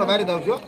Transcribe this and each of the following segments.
બારી દઉં છું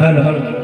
Hello, hello.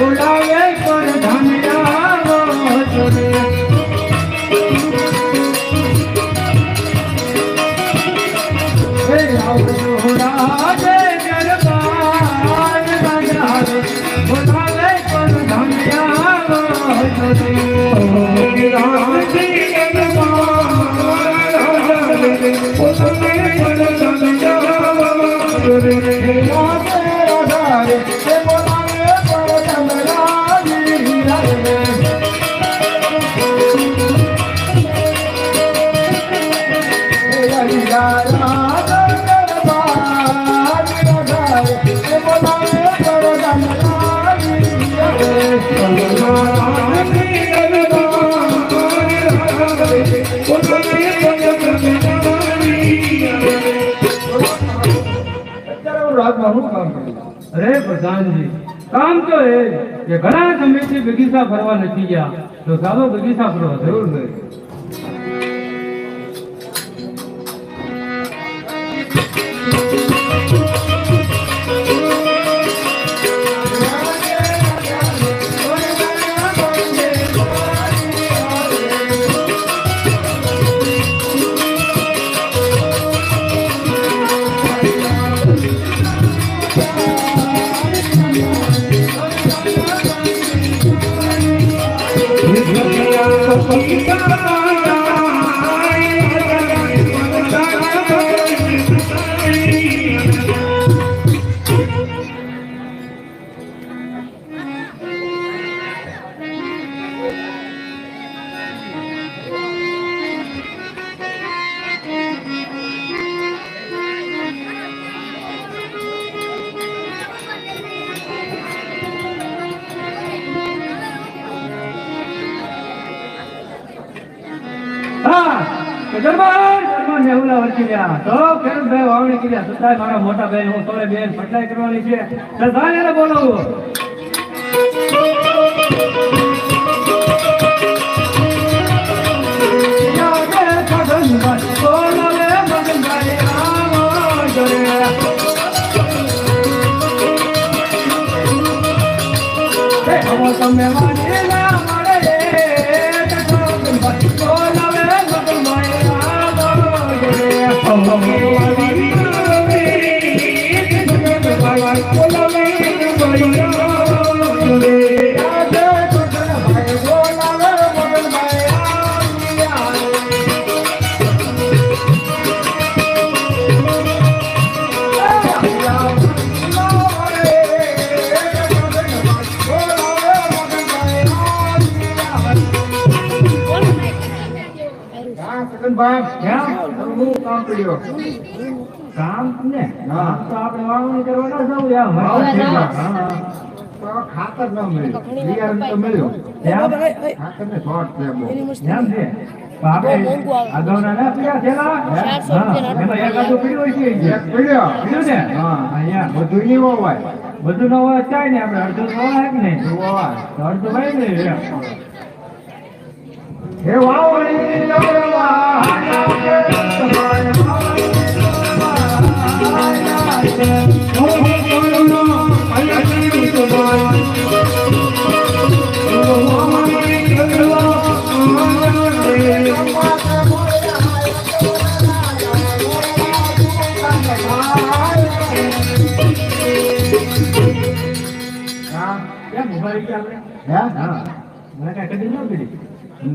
बुलावे पर धन અરે પ્રધાનજી, કામ તો એ કે ઘણા સમયથી બગીચા ફરવા નથી ગયા, તો ચાલો બગીચા ફરવા જરૂર નહીં. મારા મોટા બેન હું થોડે બેન ફટલાઈ કરવાની છે, બોલાવું. તમે કામ ને તો આપણે વાવણી કરવા ન જવું, ખાતર ન મળ્યું, બિયારણ તો મળ્યું, ખાતર ને શોર્ટ છે બહુ છે. અગાઉના ના પીડા થયેલા એમાં એકાદું પીડ્યું હોય છે, પીડ્યું ને અહીંયા બધું નહીં હોય, બધું ન હોય ચાય ને આપણે અડધું હોય કે નહીં અડધું હોય ને હે વાવણી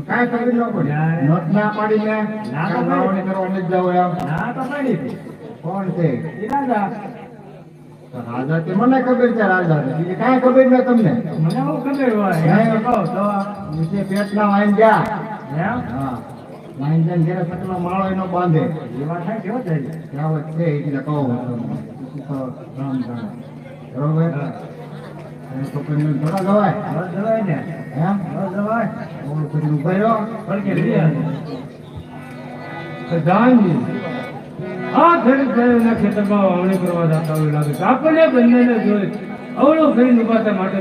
કાંઈ ખબર ન પડી, નોટ ના પાડીને વાવણી કરવા નથી જવું એમ. ના તો પડી. કોણ છે રાજા? રાજા તે મને ખબર છે, રાજા કાંઈ ખબર ન તમને? મને બહુ ખબર હોય. પેટના વાઈન ગયા, વાઈન જઈને ઘેરે સકલો માળો એનો બાંધે, એ વાત થાય કેવો થાય કહેવત છે એટલે કહું બરોબર. થોડા જવાય ને એમ જવાય ઉભા રહ્યો પડકે આ ખેડૂત ખેતરમાં વાવણી કરવા જતા હોય લાગે આપણને બંનેને જોઈ અવળું ખરીદ ઉભા માટે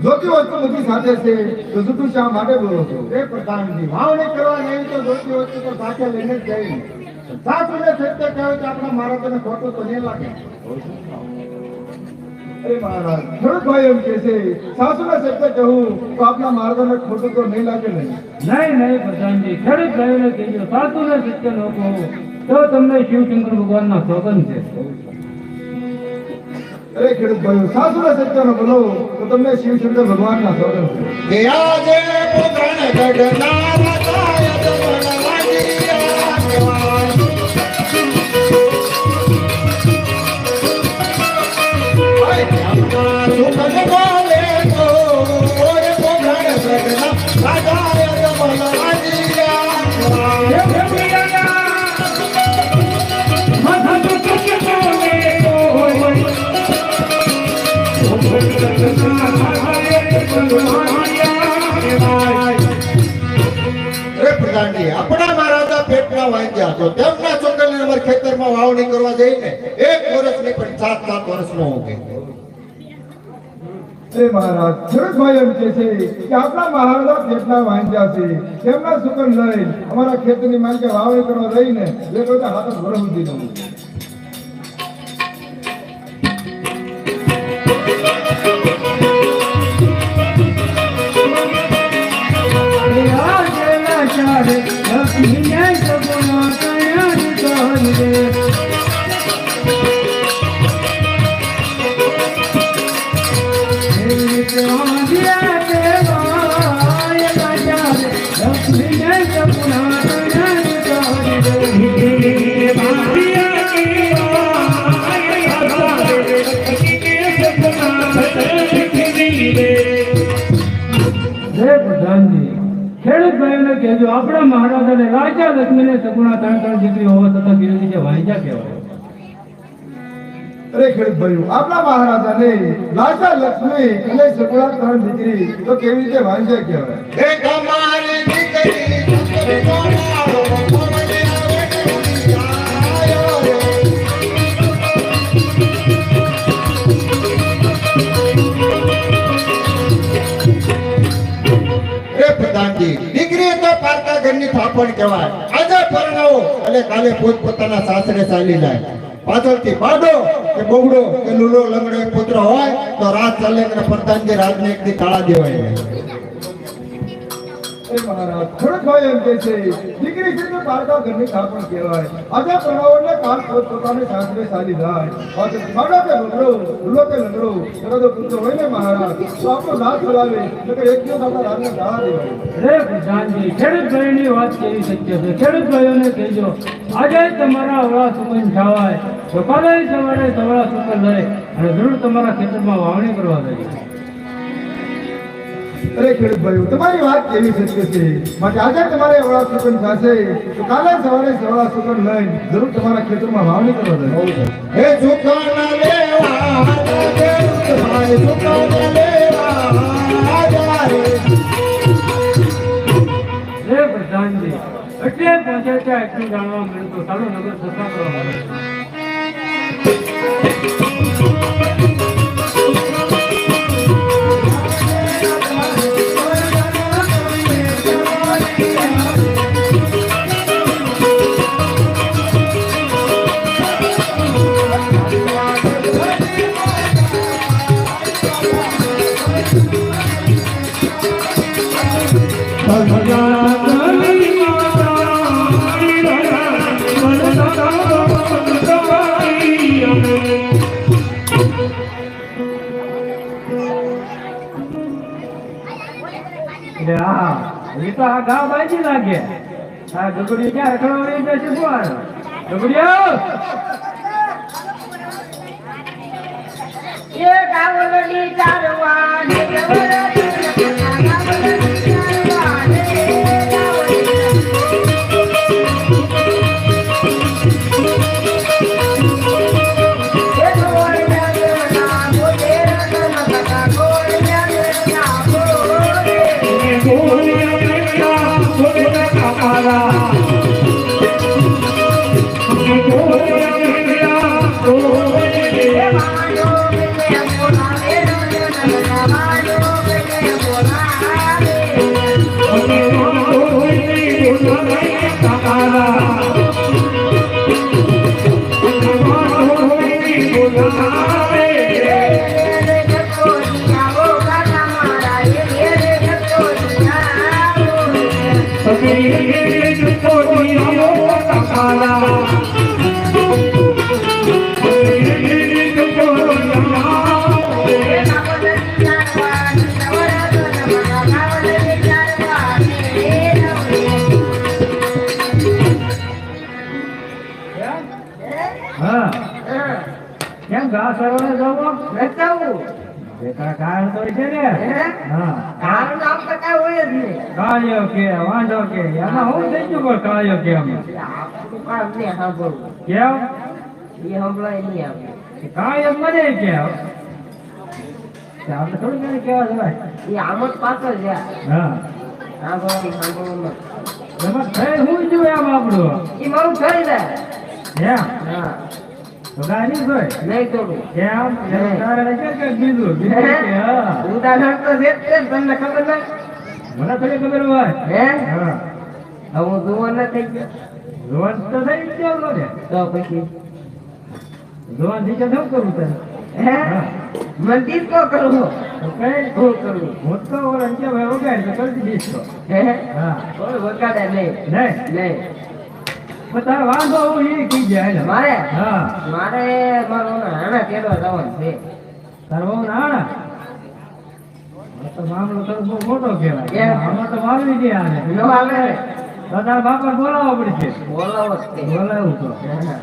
જોતી વસ્તુ બધી સાથે છે તો જૂઠું શા માટે બોલો છો? એ પ્રધાનજી વાવણી કરવા નહીં તો જોતી વસ્તુ તો સાથે લઈને જ જઈ. સાસુને સત્ય કહે તો આપણા મહારાજને ખોટું તો નહીં લાગે. અરે મહારાજ ખેડૂત ભાઈ એમ કે છે સાસુને સત્ય કહું તો આપણા મહારાજને ખોટું તો નહીં લાગે ને? નહીં પ્રધાનજી, ખેડૂત ભાઈઓને કહેજો સાસુને સત્ય ન કહો તો તમને શિવશંકર ભગવાનના સોગન છે. અરે ખેડૂત ભાઈઓ સાસુને સત્ય ન બોલો તો તમને શિવશંકર ભગવાનના સોગન છે. આજે પોતાને ગઢના રાજાય દમણ વાગીયા કહેવાય. આપણા મહારાજા પેટના વાંચ્યા તો તેમના છોકરાને અમારા ખેતરમાં વાવણી કરવા જઈને 1 વર્ષ નહીં પણ 7 વર્ષનો ઉગે. એ મહારાજ ખેડૂત ભાઈ એમ કે છે કે આપણા મહારાજા પેટના વાંચ્યા છે તેમના છોકરા લઈ અમારા ખેતરની માંગે વાવણી કરવા જઈને એ બધા હાથ વર્ષ સુધી ન ઉગે. ખેડૂત ભાઈઓને કહેજો આપણા મહારાજાને રાજા લક્ષ્મીને સગુણા 3 દીકરી હોવા છતાં વિરોધી જે વાંચ્યા કહેવાય. અરે ખેડૂત ભાઈઓ આપણા મહારાજાને રાજા લક્ષ્મી અને સગુણા 3 દીકરી તો કેવી રીતે વાંચ્યા કહેવાય? એ તમારી દીકરી દીકરી તો પારકા ઘરની થાપણ કહેવાય. આજે પરણાવો એટલે કાલે પોતપોતાના સાસરે ચાલી જાય. પાછળથી પાડો કે બોગડો કે લૂલો લંગડો એક પુત્ર હોય તો રાત ચાલે અને પ્રધાનજી રાજને એક દી કાળા દેવાય. મહારાજ ખેડૂત ભાઈ એમ કે છે દીકરી છે તો પારકા ઘરની થાપણ કહેવાય. આજે પરણાવો એટલે કાલ પોતપોતાની સાસરે ચાલી જાય. પાડો કે બોગડો લૂલો કે લંગડો એનો પુત્ર હોય ને મહારાજ તો આપણો રાત ચલાવે એટલે એક દિવસ આપણા રાજને કાળા દેવાય. રે પ્રધાનજી ખેડૂત ભાઈની વાત કેવી સત્ય છે. ખેડૂત ભાઈઓને કહેજો આજે તમારા અવળા સુકન છાવાય તો કાલે સવારે સવાળા સુકન લડે અને જરૂર તમારા ખેતરમાં વાવણી કરવા જાય. અરે ખેડૂત ભાઈઓ તમારી વાત કેવી સત્ય છે. માટે આજે તમારે અવળા સુકન થશે તો કાલે સવારે સવાળા સુકન લઈ જરૂર તમારા ખેતરમાં વાવણી કરવા જાય. હે સુકન લેવા ભાઈ સુકન લેવા પ્રધાનજી એટલે પહોંચ્યા ત્યાં એટલું જાણવા મળ્યું તો ચાલો નગર સત્તા કરવા મળે. એ તો આ ગામ બાજી લાગે. આ ડુગડી ક્યાં રખડવાની જશે શું? ડુગડીઓ એ ગાવલડી ચારવાને હા હા. કેમ ઘાસ સરવાળે જવો રચાવું. બેટા કારણ તો છે ને હે? હા કારણ આમ તો કાંઈ હોય જ નહીં. કાળિયો કે વાંઢો કે એમાં હું થઈ ગયું પણ કાળિયો કે અમે આપણું કામ નહીં સાંભળવું. કેમ એ સંભળાય નહીં આપણે. કાળિયો મને કે આપણે થોડું ઘણું કેવા જવાય એ આમ જ પાછળ છે. હા સાંભળવું નથી. એમાં થઈ હું જોયું આમ આપણું એ મારું થઈ જાય. એમ હા. તો ગાડી જોઈ નહીં તોડું. એમ એનું કારણ છે કે બીજું કે હા ઉદાહરણ તો છે જ તે, તમને ખબર નહીં. મને થોડી ખબર હોય હે? હા હવે હું જુવાન ન થઈ ગયો. જોવાન તો થઈ ગયો ને તો પછી જોવાન થઈ શું કરવું તારે હે? હા. મને ડિસ્કો કરવો. તો કઈ શું કરવું? હું તો ઓલા કે ભાઈ વગાડ તો કરી દીધીશ તો હે? હા કોઈ વગાડે નહીં. નહીં નહીં. પણ તારે વાંધો હું એ કહી જાય ને મારે હા મારે મારો હાણા તેડવા જવાનું છે. તારે બહુ નાણા તો મામલો તો બહુ મોટો કહેવાય કેમ? આમાં તો માલવી દે આને નો આવે. તો તારા બાપા બોલાવવા પડશે બોલાવો જ તે. બોલાવું તો હા.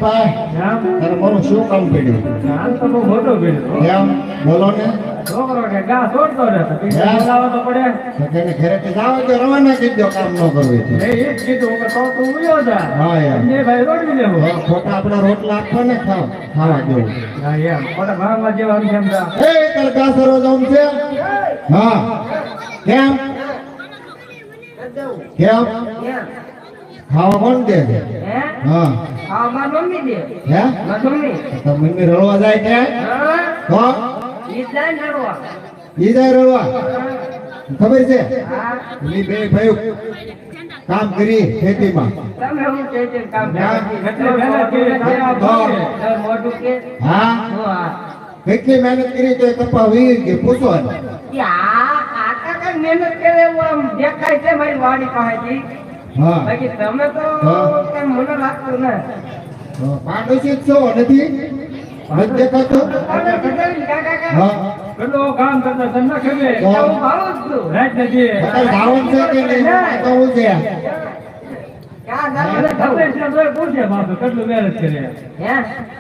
તારે મારું શું કામ પડ્યું? હાલ તો બહુ મોટો ભીડ કેમ? બોલો ને. છોકરો કે ગા છોડતો રહેતો બોલાવો તો પડે તો તેને ઘરેથી જાઓ તો રવાના કરી દો, કામ ન કરવું હોય તો. એ જ કીધું કે તો તું ઉયો જા હા યાર. ને ભાઈ રોટલી લેવું હવે ખોટા આપણા રોટલા આપવા ને ખાવા દેવું. હા એમ ખોટા ભાવમાં જેવા કેમ જા એ તારે કાસરો જવું છે? હા. કેમ? કેમ? ક્યાં? ખાવા કોણ દે છે? હે? હા. હા, મારી મમ્મી દે. હે? મારી મમ્મી. તો મમ્મી રળવા જાય છે? હા? તો ઈ જાય ને રડવા. ઈ જાય રળવા. ખબર છે? હા. ઈ બે ભાઈ કામ કરી ખેતીમાં. તમે હું કહે છે કામ ના. એટલે મહેનત કરી તારે આ ભાવે. તાર મોઢું કે હા. હું આ કેટલી મહેનત કરી તો કપા વીર કે પૂછો ને. ઈ આ કાકા કઈ મહેનત કરે એવું આમ દેખાય છે મારી વાડી પાસેથી. હા. બાકી તમે તો હા. કઈ મને લાગતું ને. પાડોશી જ છો નથી? નથી દેખાતું? તમે કીધું ને કાકા કે હા. કેટલું કામ કરતા તમને ખબર હા. હું ભાવું જ છું. રાત નથી અત્યારે ધાવણ છે કે નહીં? તો હું છે. ક્યાં મને જાવ ખબર છે તો એ પૂછે બાપુ કેટલું મહેનત કરે હે?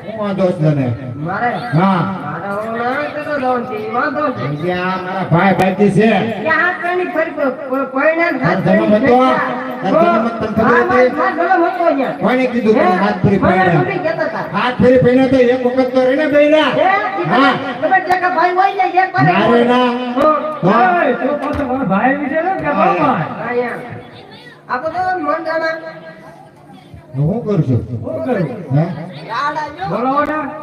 હું વાંધો છે તને? મારે હા. મારા ઓલા કેટલો જવાનું છે ઈ વાંધો છે. જ્યાં મારા ભાઈ બાકી છે. ક્યાં હાથ પેરની ફરી કોઈને તાર જન્મ હતો? તાર જન્મ તને ખબર હતી? કોણે કીધું તને હાથ ફરી પહેર્યા? હાથ ફરી પહેર્યા તો એક વખત તો રહીને પહેર્યા. હા. ના રે ના. હા. ઓય, તું પાછો મારા ભાઈ વિશે ને કે બાપા હું કરું છું? શું કરું હે? બોલાવો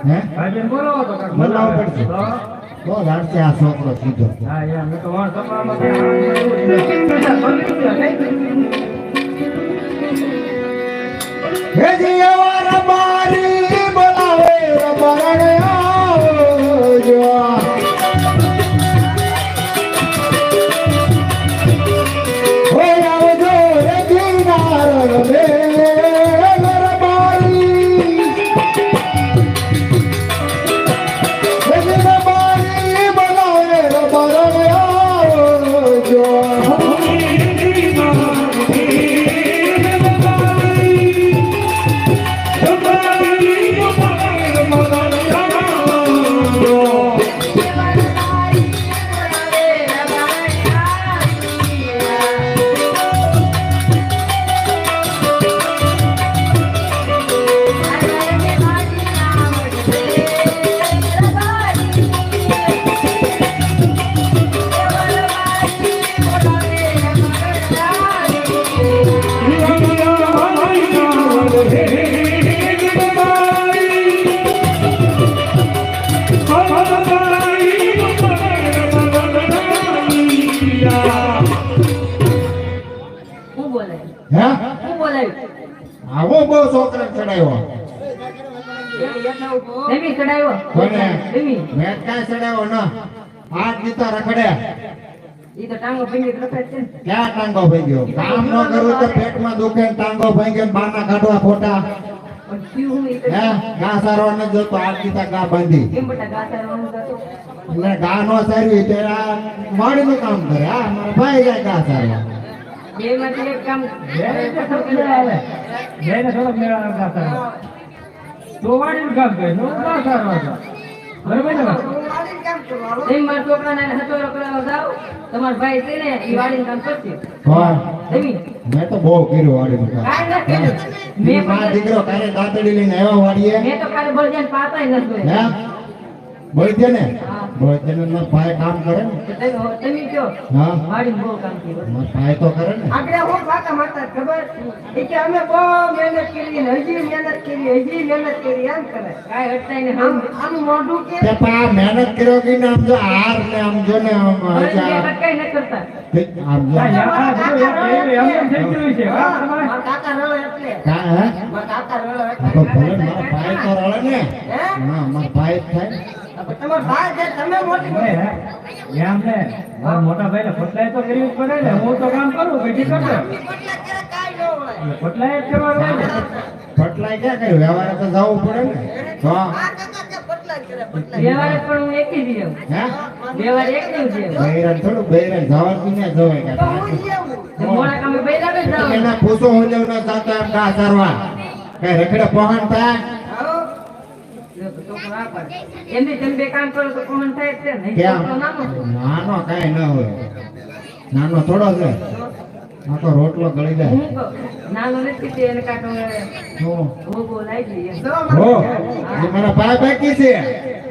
ને હે? ભાઈબંધ બોલાવો તો કાંઈક બોલાવો બોલાવો. પડશે. હા. તો લાડશે આ છોકરો સીધો. હા યાર મેં તો વાળ તમારામાં હે જી એવા રબારી બોલાવે રબારણે આવજો. હે આવજો રે કિનાર રે રબારી. હે જી રબારી બોલાવે રબારણે આવજો. બોલાવી આવો બહુ છોકરા ચડાવ્યો દેવી ચડાવ્યો કોને દેવી મેં કાંઈ ચડાવ્યો ન હાથ દીતા રખડે ઈ તો ટાંગો ભીંડી રખે છે ને. ક્યાં ટાંગો ભાઈ ગયો કામ ન કરવું તો પેટમાં દુખે ને ટાંગો ભાઈ ગયો બાના કાઢવા ખોટા પણ થયું હું ઈ તો હે ઘા સારવા ન જોતો હાથ દીતા ઘા બાંધી કેમ બટા ગાતા રવાનું ગાતો એટલે ઘા નો સારી તે આ માડીનું કામ કરે હા મારા ભાઈ જાય ઘા સારવા બે માંથી એક કામ બેને થોડોક મેળ આવે બેને થોડોક મેળ આવે ગાતા તો વાડીનું કામ કરે નો ના સારવા છે બરાબર ને તેમ મારા છોકરાને હતોરો કરાવવા જાવ તમારા ભાઈ છે ને ઈ વાડીનું કામ કરશે હા દેવી મેં તો બહુ કર્યું વાડીનું કામ કાંઈ ન કર્યું. મેં મારા દીકરો કાલે દાંતડી લઈને આવ્યો વાડીએ મેં તો કાલે બળજાને પાતાય નથી હે બોલજે ને બોલજે ને મારા ભાઈ કામ કરે ને તમે કયો હા વાડીનું બહુ કામ કર્યું મારા ભાઈ તો કરે ને આપણે હું કાકા માતા ખબર એ કે અમે બહુ મહેનત કરી ને હજી મહેનત કરી એમ કરે કાંઈ હટતાય ને આમ મોઢું કે તે પણ આ મહેનત કર્યો કે ને આમ જો હાર ને આમ જો ને આમ કાંઈ ન કરતા આમ જો આ બધું એમ થઈ ગયું છે હા, મારા કાકા રળે એટલે કા હે મારા કાકા રળે આ તો ભલે મારા ભાઈ તો રળે ને હે હા મારા ભાઈ જ થાય ને. તમારા ભાઈ છે તમે મોટી એમ ને મારા મોટા ભાઈને ફટલાય તો કરવી જ પડે ને હું તો કામ કરું બેઠી કરતો કાંઈ ન હોય ફટલાય જ કરવાનું હોય ને ફટલાય ક્યાં કર્યું વ્યવહારે તો જવું પડે ને તો વ્યવહાર પણ હું એક જ રહ્યો હે વ્યવહાર એક જ છે બૈરન થોડું બૈરન જવાતું ને જવાય કે મોડા કામે બેઠા જ જાવ એના પૂછો હું જવું ના જાતો એમ ઘા સારવા કઈ રખડે પહોંચ થાય એમને તમે બે કામ કરો તો કોણ થાય જ છે ને કેમ છોકરો નાનો છે. નાનો કાંઈ ન હોય નાનો થોડો છે આ તો રોટલો ગળી જાય હું કહું, નાનો નથી તે એને કાંટો હું ભોગો લાગી એમ. હો એ મારા ભાઈ બાકી છે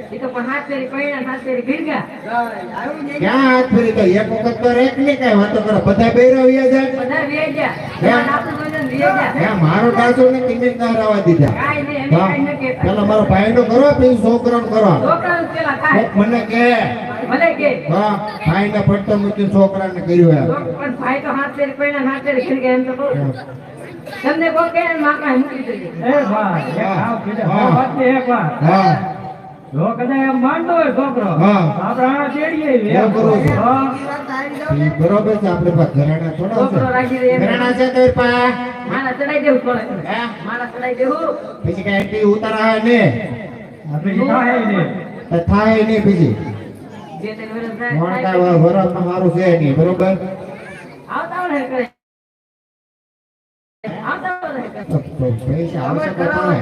એ તો પણ હાથ ફેરી પૈણા હાથ ફેરી ભીડગા ક્યાં હાથ ફેરી તો એક વખત તો રેક ને કઈ વાતો કરો બધા બેરવ્યા જાય બધા વેજ્યા તમારા આપણું વજન વેજ્યા હે મારો ડાસો ને કિમિત ના રહેવા દીધા કાંઈ નહીં અમે કાંઈ ન કહેતા પેલા મારો ભાઈ નો કરો પછી છોકરાનો કરો છોકરાનું પેલા કાંઈ કોક મને કે ભલે કે હા ભાઈ ને ફટતો મૂકી છોકરાને કર્યું એમ પણ ભાઈ તો હાથ ફેરી પૈણા હાથ ફેરી ભીડગા એમ તો કહું તમને કોઈ કહે ને માં કાંઈ મૂકી દેજો એ ભાઈ એક આવ કીધે વાત છે એક વાત હા જો કદાચ એમ માનતો હોય છોકરો હા. આપણે આના તેડીએ એમ કરવું છે. હા. ઈ બરોબર છે આપણે પાસે ઘરેણા થોડા છોકરો છે રાખી દે એમ. ઘરેણા છે તો પા મારા ચડાઈ દેવું પડે હે મારા ચડાઈ દેવું પછી કઈ એટી ઉતારા હે ને આપણે થાય નહીં તો થાય નહીં બીજી બે ત્રણ વર્ષ મોણ થાય કાંઈ વરસમાં મારું છે નહીં બરોબર આવતા હોય ને કરે આવતા હોય ને કરે તો પૈસા આવશે તો થાય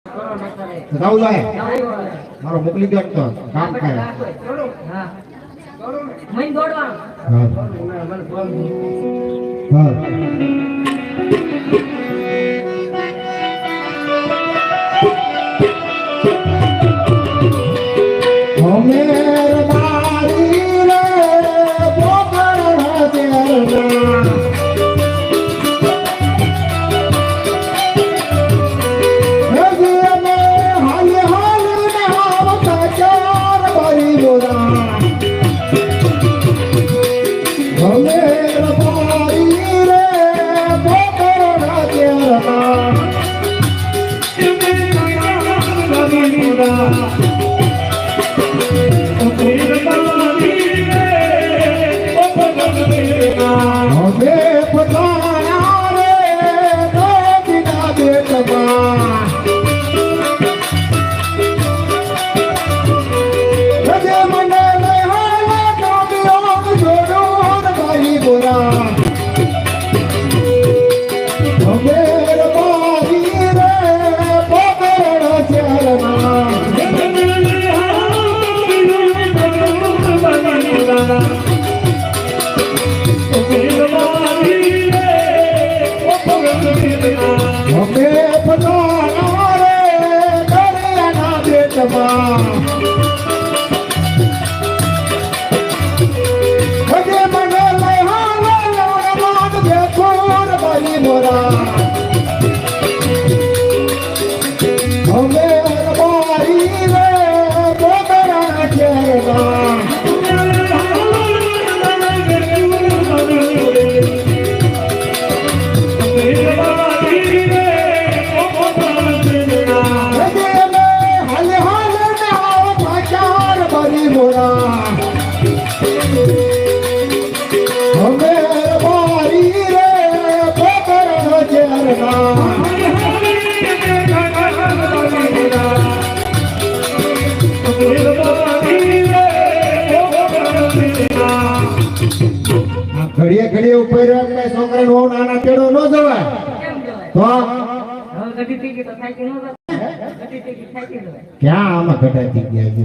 કરો ન કરે તો જાવું જોઈએ જાવું હોય. મારો મોકલી દો તો કામ કરે હા મહિન દોડવાનું હા હા હમેર મારી રે બોકડા દેરના હજી મે હાલ હાલ ના આવતા ચાર બારી બોરા હમેર મારી રે બોકડા દેરના હવે પધારા રે ગોપીના બેટમાં હજે મને લઈ હાલે કામ્યો જોડો ભાઈ બોરા હવે મારી રે પકડ ચરમાં અમે પધારા રે દરિયાના બેટમાં હજે મને લઈ હાલે લાડમાં બેઠો ભાઈ મોરા અમે મારી રે બોકડા ચરમાં Thank you. ઉપર એટલે છોકરાને વહુ નાના તેડો ન જવાય કેમ જવાય? તો હવે ગઢી થઈ ગઈ તો થાકી ન જવાય. ગઢી થઈ ગઈ થાકી જવાય. ક્યાં આમાં ઘટાતી ગયા છે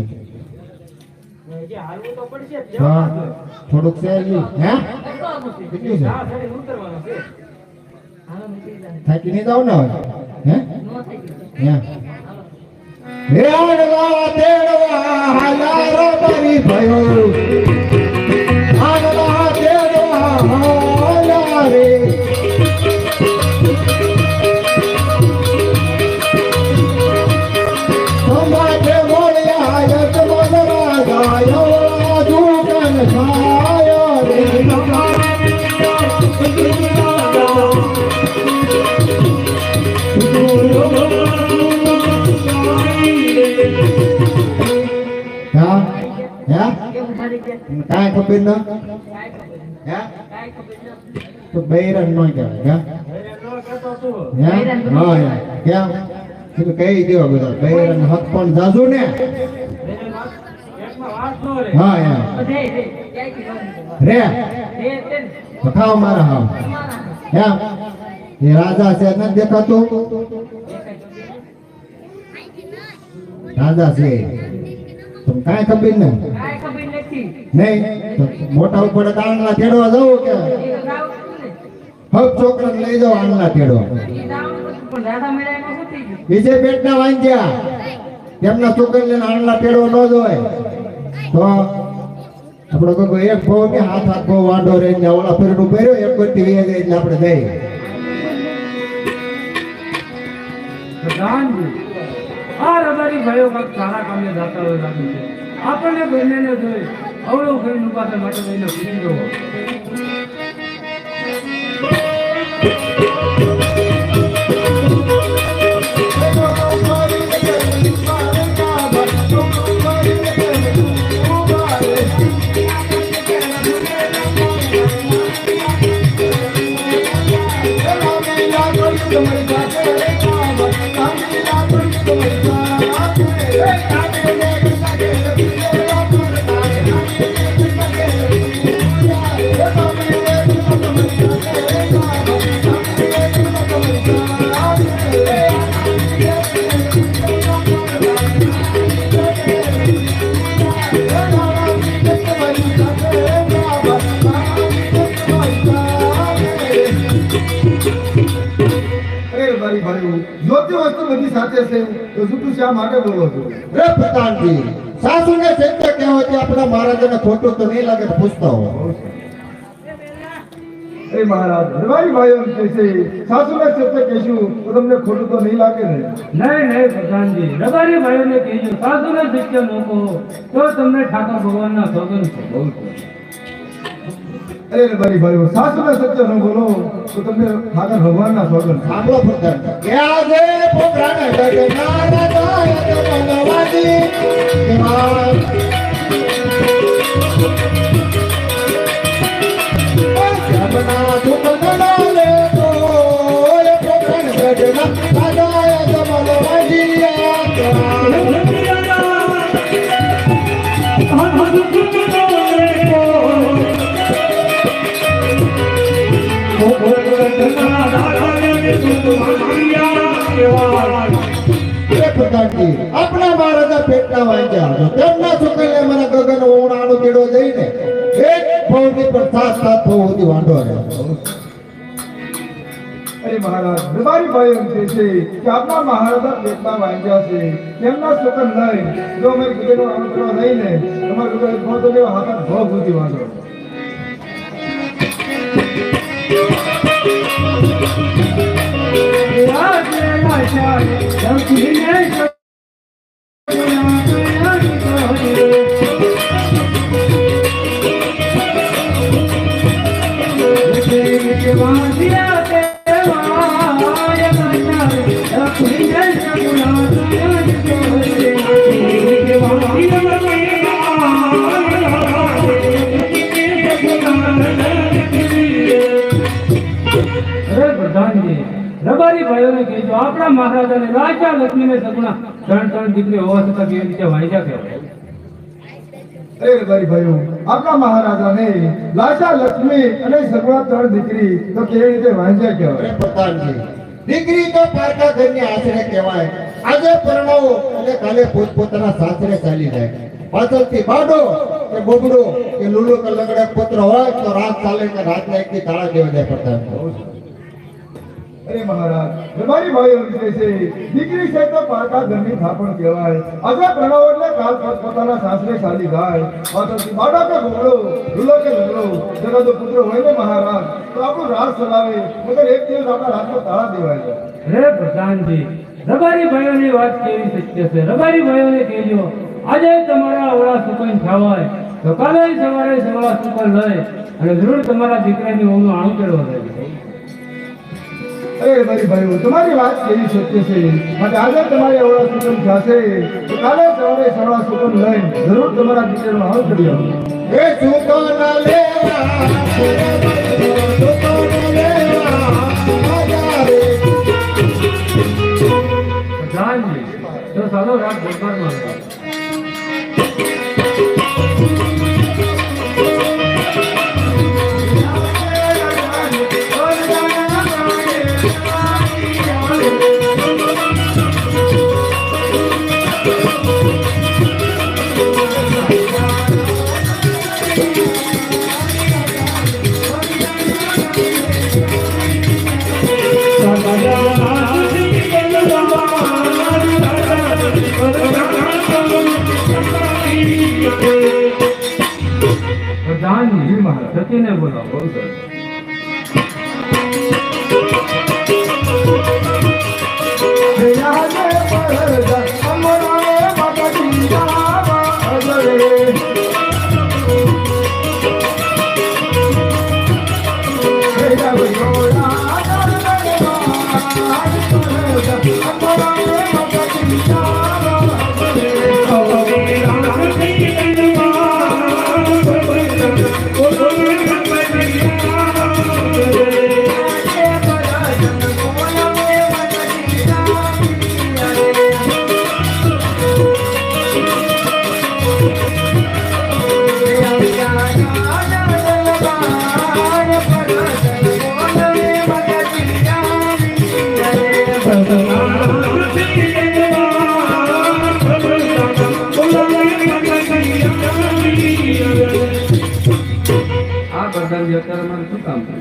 હજી હાલવું તો પડશે જ. હા થોડુંક છે હજી. હે કેટલો આવું છે? કેટલું છે આ સાડી ઉતરવાનો છે. હાલો નીકળી જાય. થાકી નહીં જાવ ને હવે હે નો થાકી જાય. હે આડવા તેડવા હાલારો મારી ભયો આડવા તેડવા હાલા રે સમાજે મોળ્યા યત મનરા ગાયો દુકન છાયો રે હા હે કેમ મારી ગયા? કાંઈ ખબર ન કાંઈ ખબર નહીં. હે કાંઈ ખબર નહીં. તો બૈરન નો કહેવાય હવે તો કહેતો તું. હે હા યાર કેમ તમે કહી દેવા બધા બૈરન હક પણ જાજુ ને પેટમાં વાસ ન રહે. હા યાર બધે રે. ક્યાંયથી જવાનું છે? રે રે તે ને. ખાવ મારા હાવ તમારા. હે એ રાજા છે ન દેખાતો રાજા છે તમે કાંઈ ખબર ને કાંઈ ખબર નથી. નહીં તો મોટા ઉપર આંગલા તેડવા જવું કે એ તો જાવું હતું ને. હક છોકરાને લઈ જાઓ આંગલા તેડવા એ જાવું હતું પણ રાધા મેળામાં શું થઈ ગયું? બીજે પેટના વાંચ્યા તેમના છોકરી લઈને આંગલા તેડવા ન જોય તો આપણે કોઈ એક ભાવ ને હાથ હાથ ભાવ વાંધો રહે ને ઓલા ફેરનું પહેર્યો એક બધી વે જાય એટલે આપણે જઈએ પ્રધાનજી, આ રબારી ભાઈઓ કાંઈક સારા કામે જાતા હોય લાગે છે. આપણને બંનેને જોઈ અવળું કરીને પાસે માટે લઈને પૂછી જવો. મારી ભાઈ જોતી વસ્તુ બધી સાથે છે તો શું શા માટે બોલો છો? રે પ્રધાનજી સાસુને સત્ય કહેવો છે આપણા મહારાજાને ખોટું તો નહીં લાગે તો પૂછતા હો એ મહારાજ મારી ભાઈઓ કહે છે સાસુને સત્ય કહેશું તો તમને ખોટું તો નહીં લાગે ને? નહીં નહીં પ્રધાનજી, રબારી ભાઈઓને કહેજો સાસુને સત્ય ન કહો તો તમને ઠાકર ભગવાનના સોગંદ છે. અરે મારી ભાઈઓ સાસુને સત્ય ન બોલો તો તમને ઠાકર ભગવાનના સોગંદ. સાંભળો પ્રધાન કે આજે પોકરાને ગગના રાજાય જમનવાદી કેવાય જમના દુકના લે તો એ પોકરાને ગગના રાજાય જમનવાદી આપણા મહારાજા પેટના વાંચ્યા જો તેમના છોકરીને મને ગગન ઓણાનો કેડો જઈને એક ભવની પર સાત સાત ભવ સુધી વાંધો રહે અરે મહારાજ મારી ભાઈઓ કહે છે કે આપણા મહારાજા પેટના વાંચ્યા છે તેમના છોકર લઈ જો અમે ગુજરનો આમ કરવા લઈને તમારે ગુજર તો લેવા હાથ ભાવ સુધી વાંધો. રબારી ભાઈઓને કહેજો આપણા મહારાજાને રાજા લક્ષ્મીને સગુણા ત્રણ ત્રણ દીકરી હોવા છતાં બે રીતે વાંચ્યા કહેવાય. અરે રબારી ભાઈઓ, આપણા મહારાજાને લાશા લક્ષ્મી અને સગુણા 3 દીકરી તો કેવી રીતે વાંચ્યા કહેવાય? અરે પ્રધાનજી, દીકરી તો પારકા ઘરની આશરે કહેવાય. આજે પરણાવો અને કાલે પોતપોતાના સાસરે ચાલી જાય. પાછળથી બાડો કે બોબડો કે લુલો કે લગડે પુત્ર હોય તો રાત ચાલે કે રાત લાગતી તાળા દેવા જાય પ્રધાન. અરે મહારાજ, રબારી ભાઈઓ કહે છે દીકરી છે તો પારકા ઘરની થાપણ કહેવાય. આજે પ્રણાવો એટલે કાલ પોતાના સાસરે ચાલી જાય. પાછળથી બાડો કે બોબડો, લુલો કે લગડો જગાદો પુત્ર હોય ને મહારાજ તો આપણું રાજ ચલાવે, મગર એક દિવસ આપણા રાતમાં તાળા દેવાય જાય. હે પ્રધાનજી, રબારી ભાઈઓની વાત કેવી સત્ય છે. રબારી ભાઈઓને કહેજો આજે તમારા અવળા સુકન થવાય તો કાલે સવારે સવા સુકન લઈ અને જરૂર તમારા દીકરાની વહુનું આણું કરવા દેજો. અરે મારી ભાઈઓ, તમારી વાત કેવી સત્ય છે. માટે આજે તમારી અવળા સુકન થશે તો કાલે સવારે સવા સુકન લઈ જરૂર તમારા દીકરાનો હાલ કરી આવો. એ સુકન લેવા પ્રધાનજી, તો ચાલો રાત દરબારમાં લઈ. પ્રધાનજી, સતીને બોલાવો. બહુ સરસ. આ પ્રધાનજી અત્યારે મારે શું કામ છે?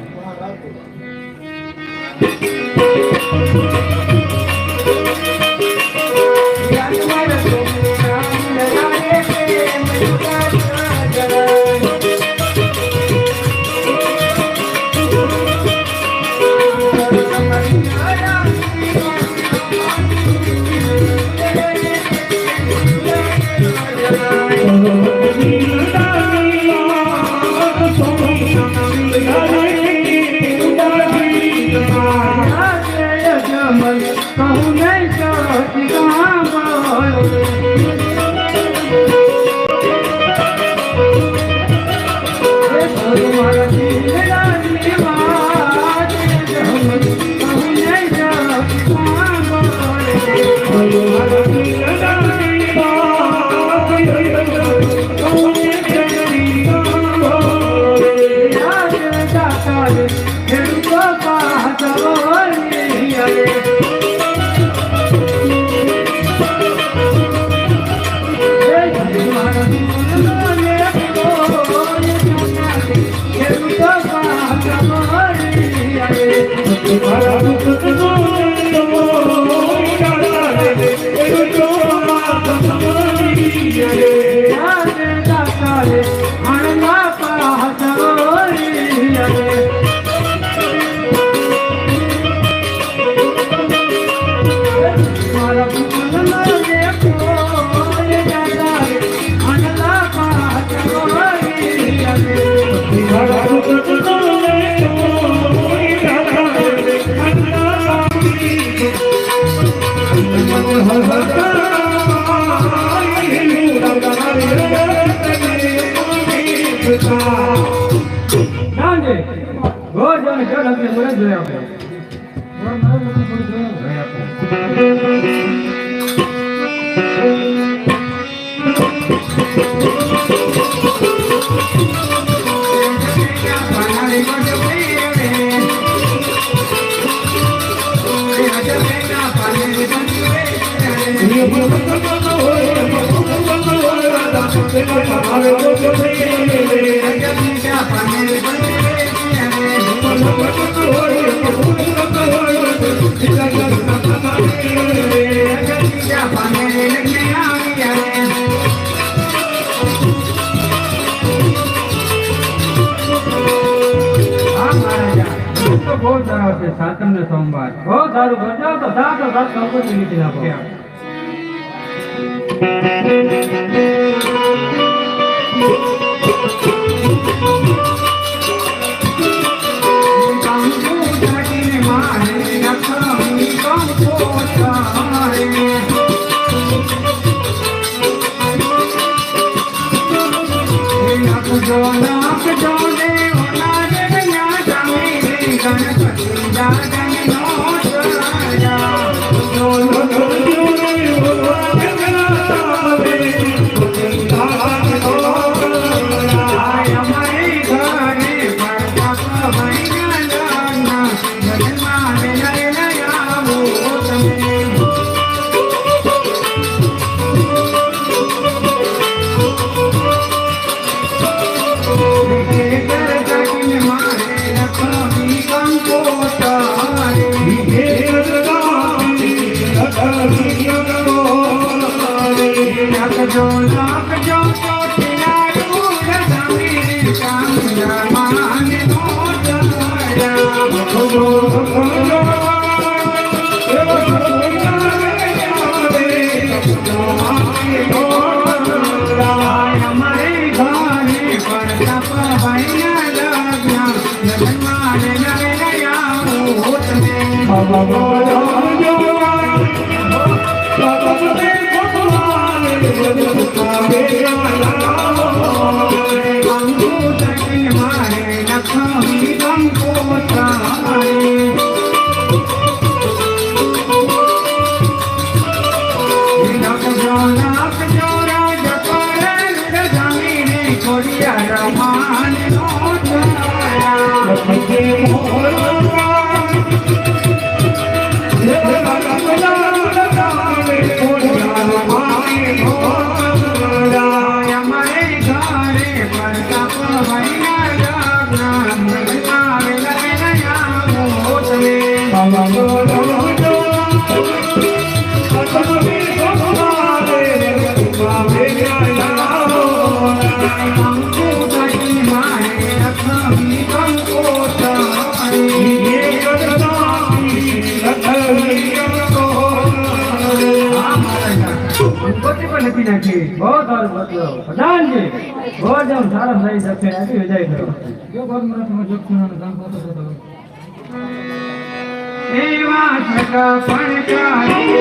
બહુ સરસ છે સાતમ ને સોમવાર બહુ સારું કરજો તો સાત કંકોત્રી લીધી નાખો बहुत सारू बदलो प्रधान जी बहुत जम सारा सही दक्षिण ऐसी हो जाए करो क्यों बहुत मरा समझ सुना ना काम होता तो एवा सका पणकारी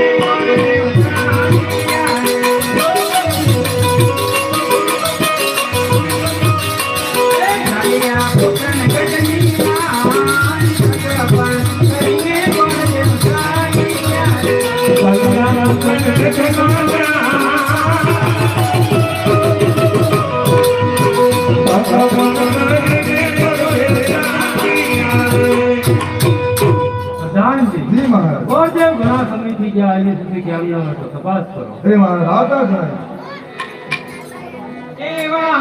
घना समय थी गया आइए સુધી કેમ ન હતો તપાસ કરો એ મારા રાતા સાહેબ એવા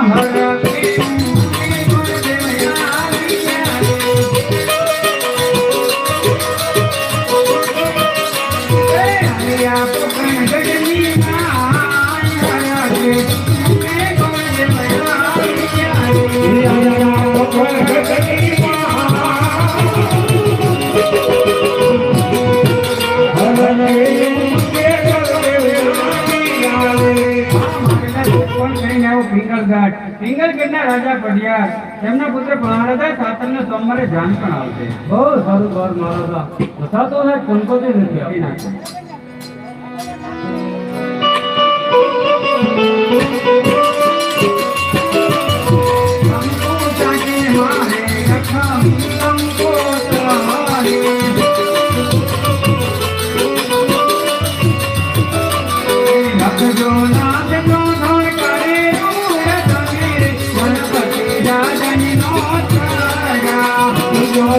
પિંગલગઢના રાજા પડિયાર તેમના પુત્ર ભણારા થાય સાતમને સોમવારે જાન પણ આવશે બહુ સારું ઘર મારા હતા તો સાહેબ કંકોત્રી નથી આપી નાખે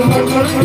Hallelujah.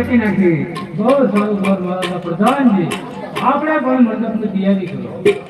લખી નાખી બહુ સારું મારા પ્રધાનજી આપણે પણ મંડપની તૈયારી કરો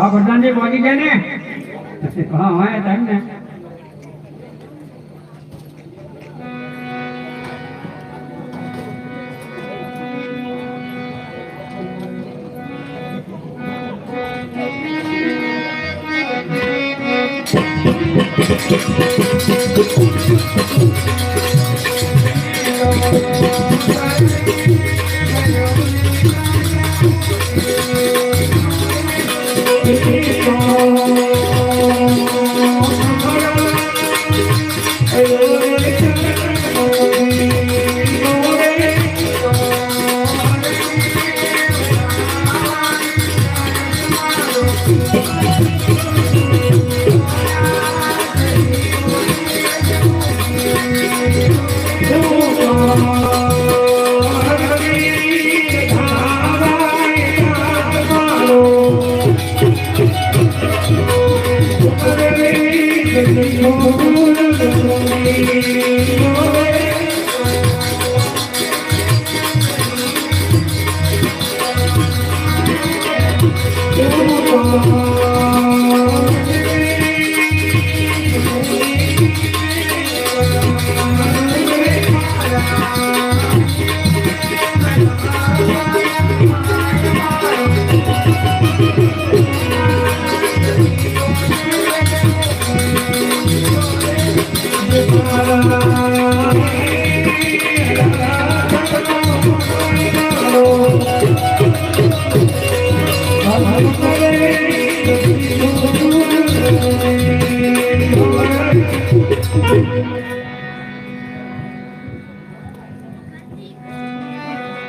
હા પ્રધાનજી પહોંચી ગયા ને હા હા ટાઈમ ને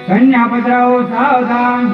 કન્યા પધરાવો સાવધાન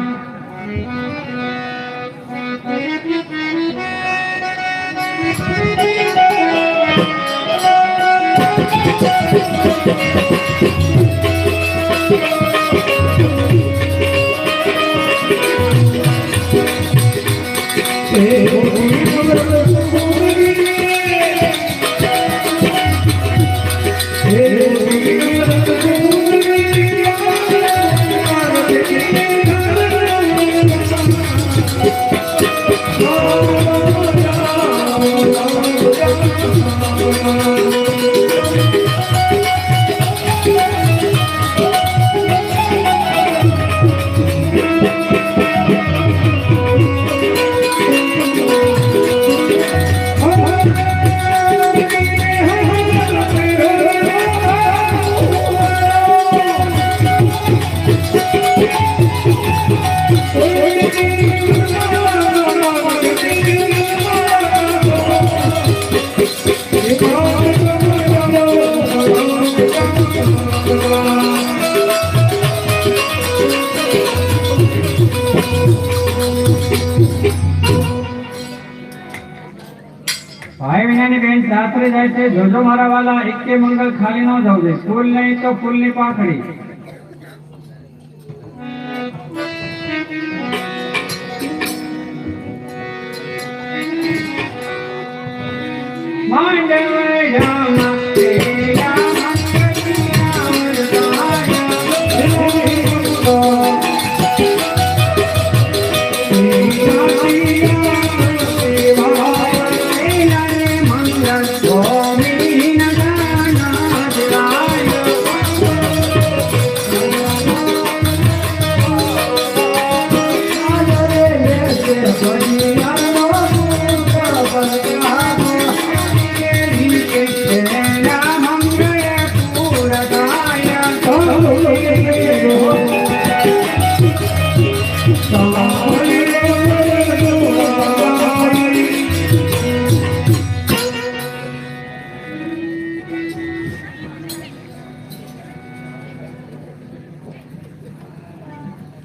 ભાઈ વિનાની બેન સાસરે જાય છે જોજો મારા વાલા એકે મંગલ ખાલી ન જવું જોઈએ ફૂલ નહીં તો ફૂલની પાંખડી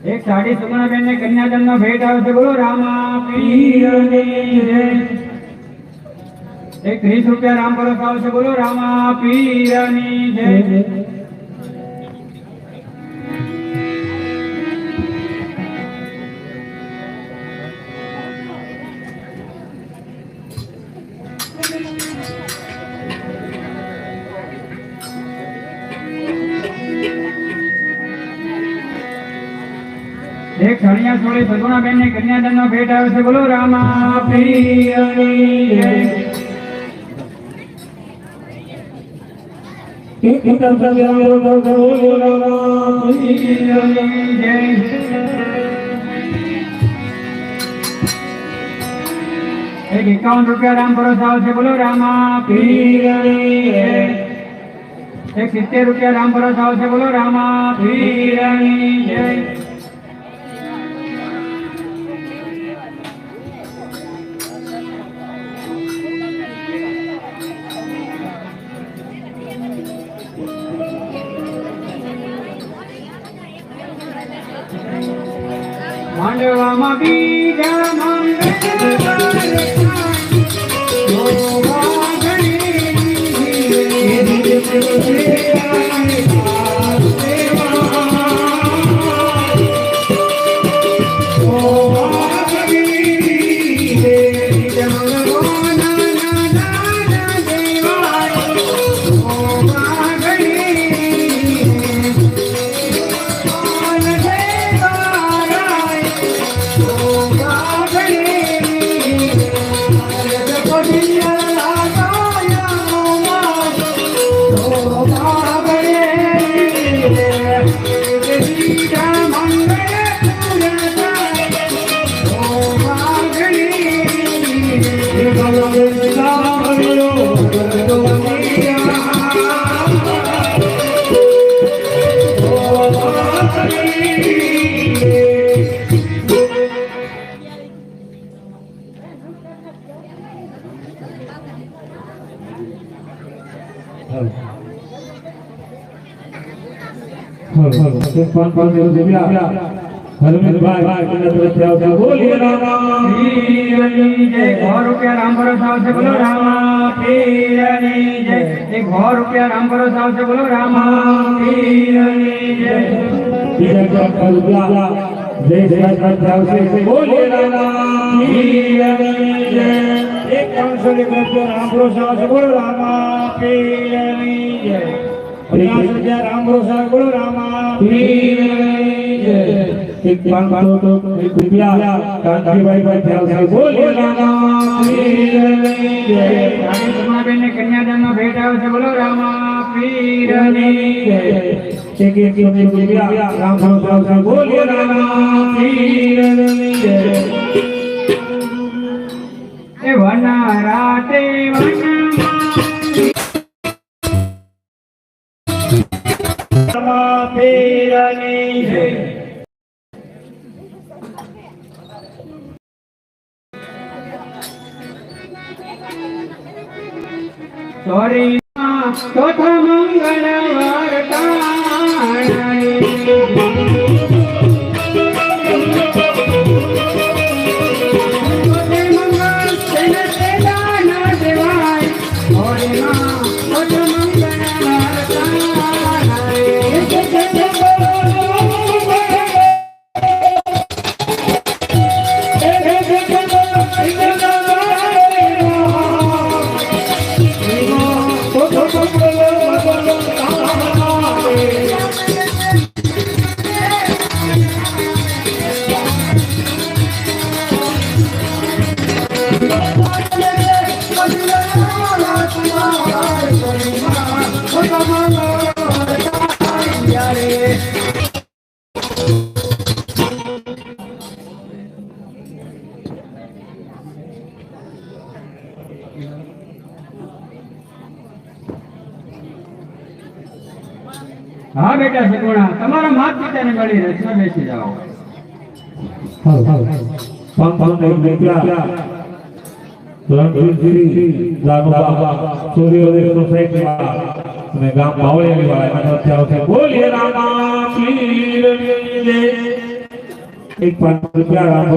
એક સાડી સુગુણાબેન ને કન્યાદાન નો ભેટ આવે છે બોલો રામા પીરની જય એક 30 રૂપિયા રામ પરસ આવે છે બોલો રામા પીરની જય એક સણિયા સોળી સગુણાબેન ને કન્યાદાનનો ભેટ આવે છે. બોલો રામા પીરની જય. એક 51 રૂપિયા રામ ભરોસે આવે છે. બોલો રામા પીરની જય. એક 70 રૂપિયા રામ ભરોસે આવે છે. બોલો રામા પીરની જય. માંડવામાં બીજા રૂપિયા રામ ભરોસે આવશે. બોલો રામા પીરની જય. એક 100 રૂપિયા રામ ભરોસે આવશે. બોલો રામા પીરની જય. એક 301 રૂપિયા રામ ભરોસે આવશે. બોલો રામા પીરની જય. 50 રૂપિયા રામ ભરોસે આવશે. બોલો રામા પીરની જય. એક 500 રૂપિયા કાંતિભાઈ આવશે. બોલો રામા પીરની જય. રાણી ને કન્યાદાનનો ભેટ આવે છે. બોલો રામા પીરની જય. એક 100 રૂપિયા રામ ભરોસે આવશે. બોલો રામા પીરની જય. એ વના રાતે રામા પીરની જય. સોરી ચોથા મંગળવાર હા બેટા સગુણા, તમારા માતા પિતાને મળી રચના બેસી જાઓ. ગામ બાવળિયાની વાળા બોલીએ રામા પીરની જય. એક 500 રૂપિયા રામ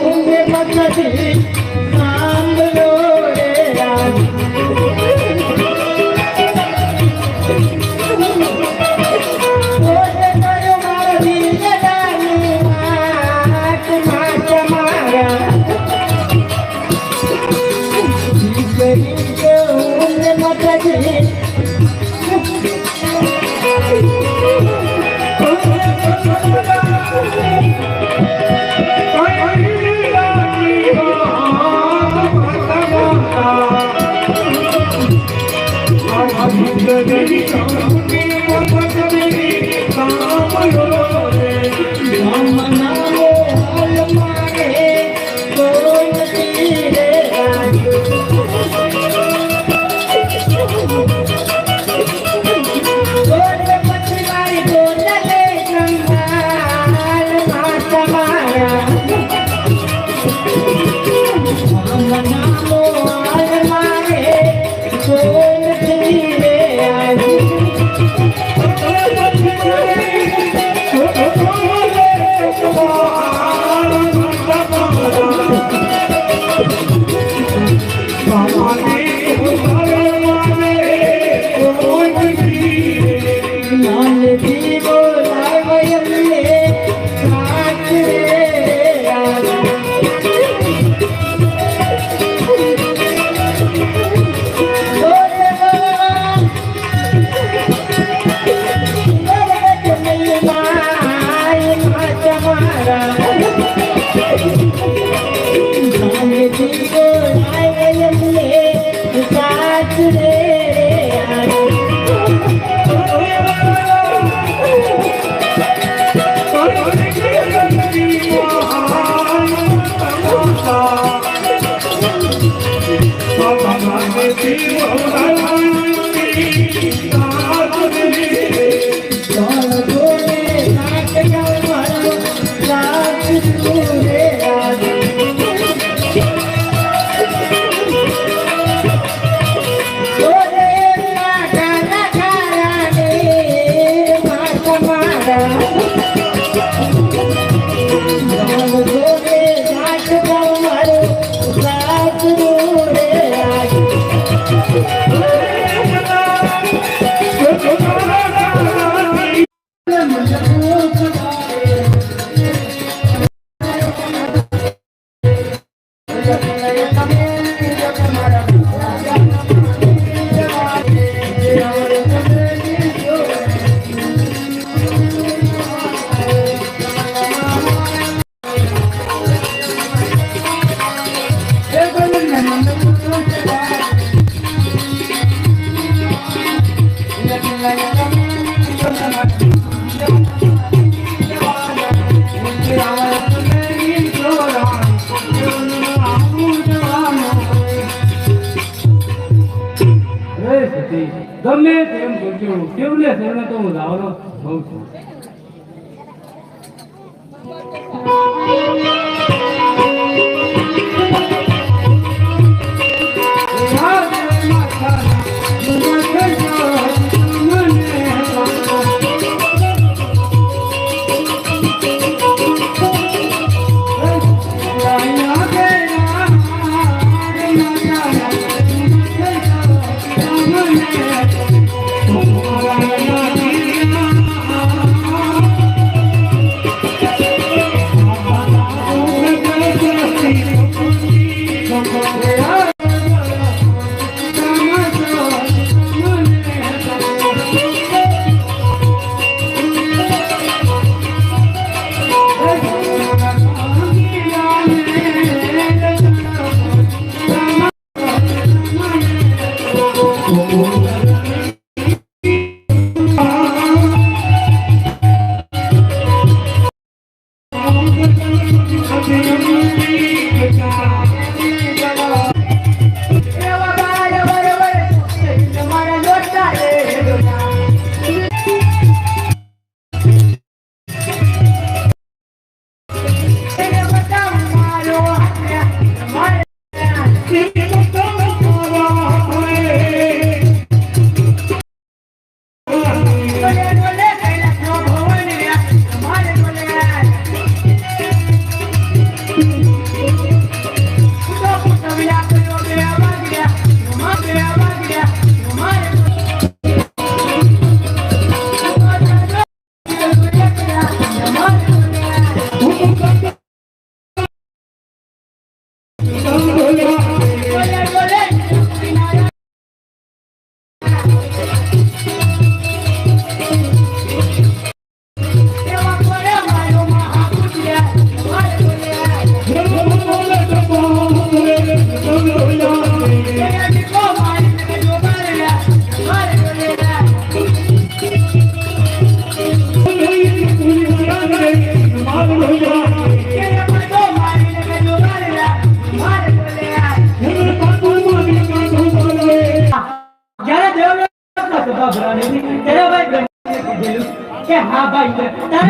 Oh ગમે તેમ કરજો કેવલે શરણે તો હું લાવવાનો હોઉં છું.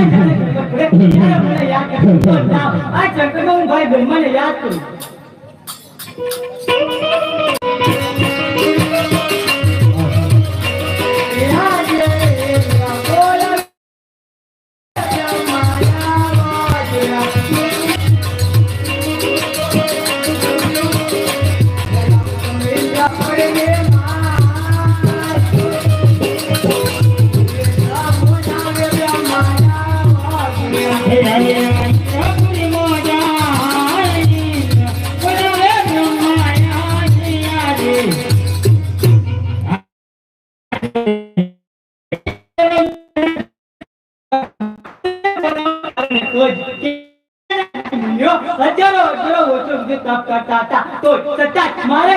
આ ચક્કરમાં હું ભાઈ બ્રહ્માને યાદ કરું. હજારો ઓછો તાપ કાઢતા હતા તો સતત મારે